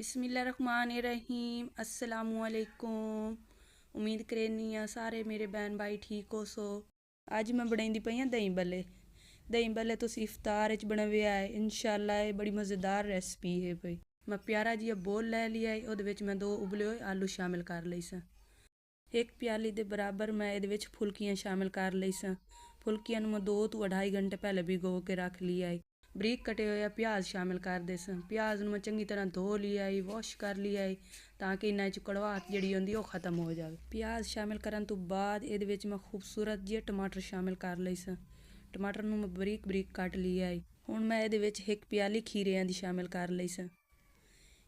बिस्मिल्लाहिर्रहमानिर्रहीम अस्सलामुअलैकुम। उम्मीद करनी आ सारे मेरे बहन भाई ठीक हो सो। अज मैं बनाई पई हाँ दही भल्ले। दही भल्ले तुस इफ्तार च बनावे आए इंशाल्लाह ये बड़ी मज़ेदार रेसिपी है भाई। मैं प्यारा जी बोल लै लिया है, उहदे विच मैं 2 उबले हुए आलू शामिल कर लई सा। एक प्याली दे बराबर मैं इहदे विच फुल्कियां शामिल कर लई सा। फुल्कियां मैं 2 ਤੋਂ 2.5 घंटे पहले भिगो के रख लिया है। ਬਰੀਕ कटे हुए प्याज शामिल कर दे सन। प्याज मैं चंगी तरह धो लिया है, वॉश कर लिया है ताकि इन्ना च कड़वाहट जिहड़ी होंदी ओह खत्म हो जाए। प्याज शामिल करन तो बाद इहदे विच मैं खूबसूरत जिहे टमाटर शामिल कर लई सन। टमाटर नूं मैं बरीक बरीक कट लिया है। हुण मैं इहदे विच 1 प्याली खीरियां दी शामिल कर लई सन।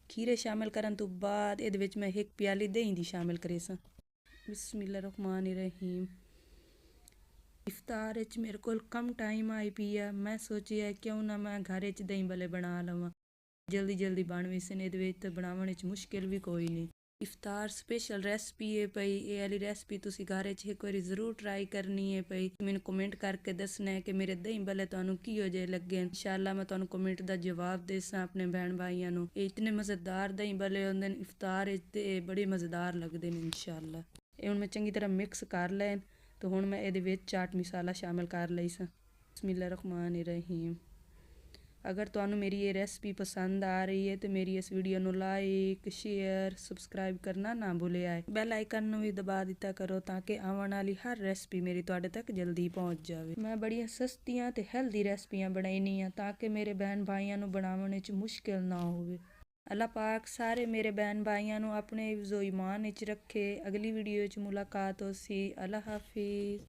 खीरे शामिल करन तो बाद इहदे विच मैं 1 प्याली दही दी शामिल करे सन। बिस्मिल्लाहिर्रहमानिर्रहीम। इफ्तार च मेरे को कम टाइम आई पी है, मैं सोचिया क्यों ना मैं घर च दही भल्ले बना लवां। जल्दी जल्दी बन भी सन, इहदे बनावन च मुश्किल भी कोई नहीं। इफ्तार स्पेशल रेसिपी है पई। ये वाली रेसिपी तुसी घर च एक बारी जरूर ट्राई करनी है पई। मैनू कमेंट करके दसना है कि मेरे दही भल्ले तुहानू किहो जे लगे। इंशाल्लाह मैं तुहानू कमेंट दा जवाब देसां अपने बहन भाइयों नू। ये इतने मज़ेदार दही भल्ले होंदे न इफ्तार च, बड़े मज़ेदार लगदे न इंशाल्लाह। ये हुण मैं चंगी तरह मिक्स कर लैन तो हुण मैं इहदे विच चाट मसाला शामिल कर लई सा। बिस्मिल्लाहिर्रहमानिर्रहीम। अगर तुहानू मेरी ये रेसिपी पसंद आ रही है तो मेरी इस वीडियो नू लाइक शेयर सबसक्राइब करना ना भूलिया है। बैल आइकन नू भी दबा दिता करो ताकि आवन वाली हर रेसिपी मेरी तुहाडे तक जल्दी पहुँच जाए। मैं बड़िया सस्तियां ते हेल्दी रेसिपियां बनाईनी आ ताकि मेरे बहन भाइयों नू बनावन च मुश्किल ना होवे। अल्लाह पाक सारे मेरे बहन भाइयों नू अपने हिफ्ज़ो ईमान च रखे। अगली वीडियो च मुलाकात होसी। अल्लाह हाफिज़।